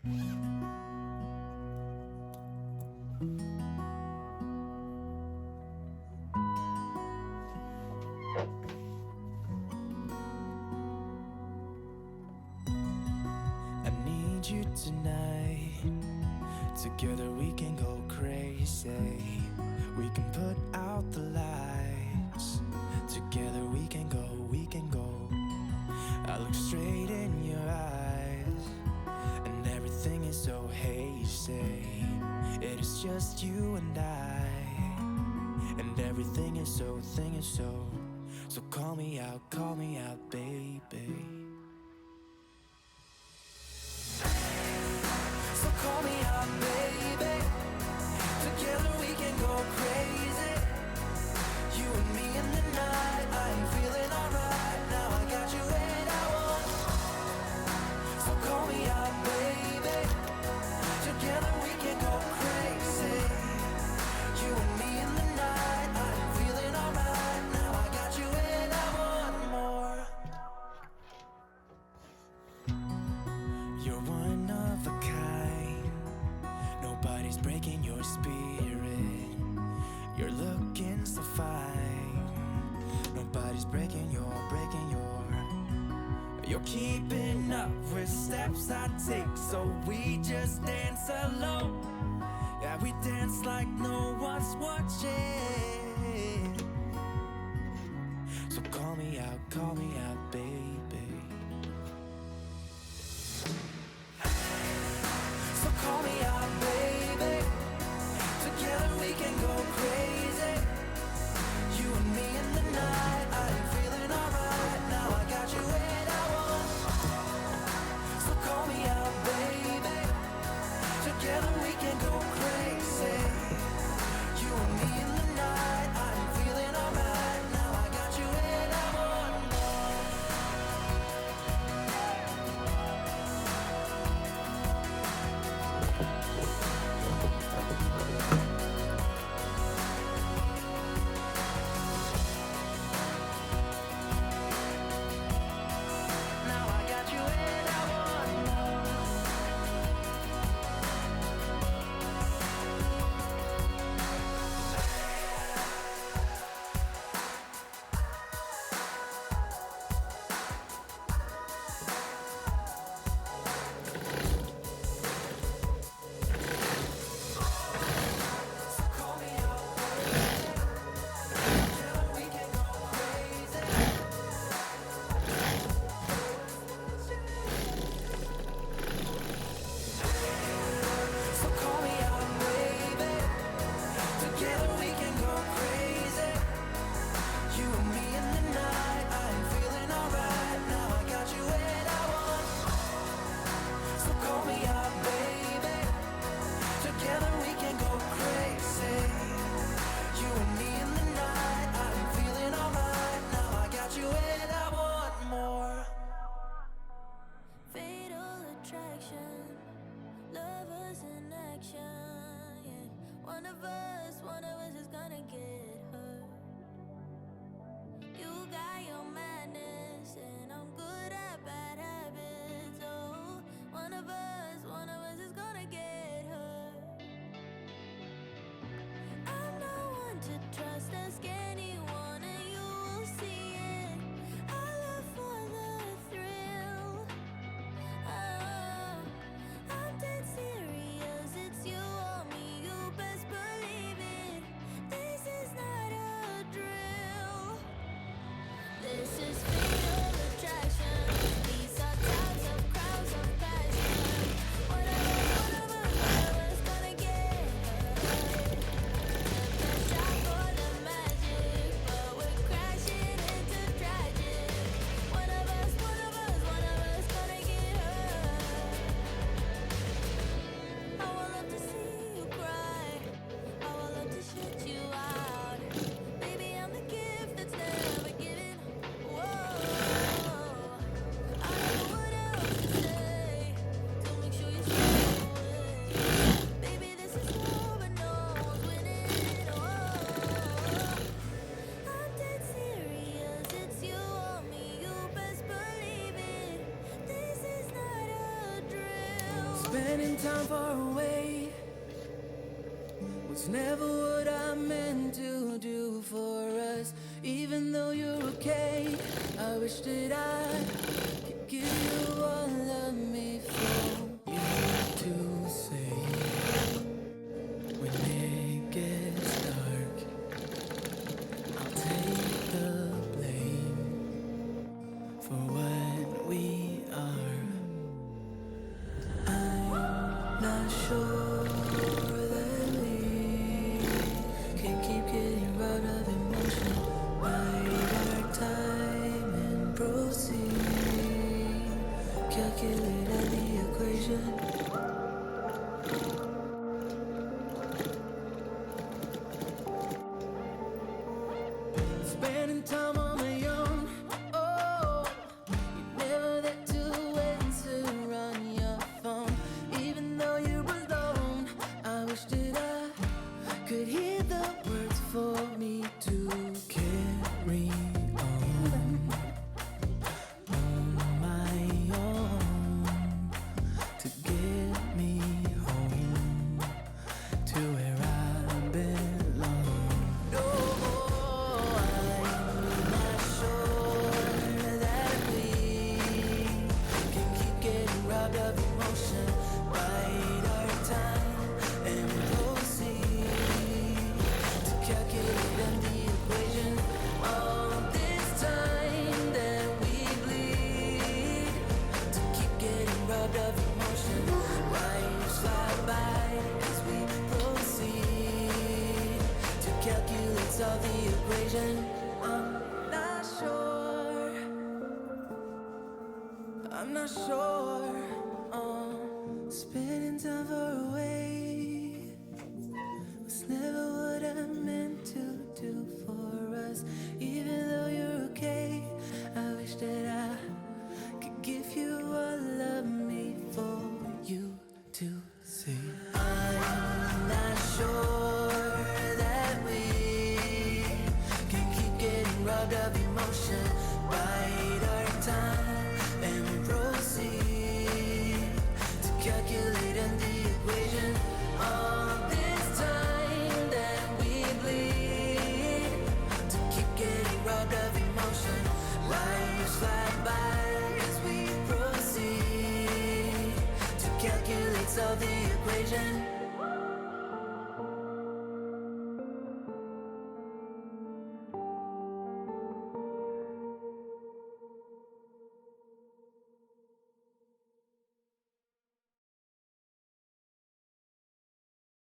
I need you tonight. Together we can go crazy. We can put out the lights. Together we can go, we can go. I look straight in your eyes, and everything is so hazy. It is just you and I, and everything is so, thing is so. So call me out, baby. So call me out, baby. Together we can go crazy. You and me in the night. I'm feeling alright. Now I got you and I want. So call me out, baby. Together we can go crazy. You and me in the night. I'm feeling alright. Now I got you and I want more. You're one of a kind. Nobody's breaking your spirit. You're looking so fine. Nobody's breaking your. You're keeping up with steps I take, so we just dance alone. Yeah, we dance like no one's watching. So call me out, baby. So call me out, baby. Together we can go crazy. You and me in the night. I'm feeling alright. Now I got you and I want. So call me out, baby. Together we can go crazy. You and me in the night. I'm feeling alright. Now I got you and I want more. Spending time far away was never what I meant to do for us. Even though you're okay, I wish that I could give you all of me for you to say. When it gets dark, I'll take the blame for what we are. I'm not sure that we can keep getting out of emotion. Bide our time and proceed. Calculate the equation. Spending time on my own. Oh, you never there to answer on your phone. Even though you're alone, I wish that I could hear the words for me to carry on my own, to get me home to where I belong. No, I'm not sure that we can keep getting robbed of emotion. Bide our time and proceed to calculate on the equation. All this time that we bleed to keep getting robbed of emotion. Lives fly by as we proceed to calculate, solve the equation. I'm not sure. I'm not sure. Spending time far away was never what I meant to do for us. Even though you're okay, I wish that I could give you all of me for you to see. I'm not sure that we can keep getting robbed of emotion. Bide our time and proceed to calculate on the equation. All this time that we bleed to keep getting robbed of emotion. Lives fly by as we proceed to calculate, solve the equation.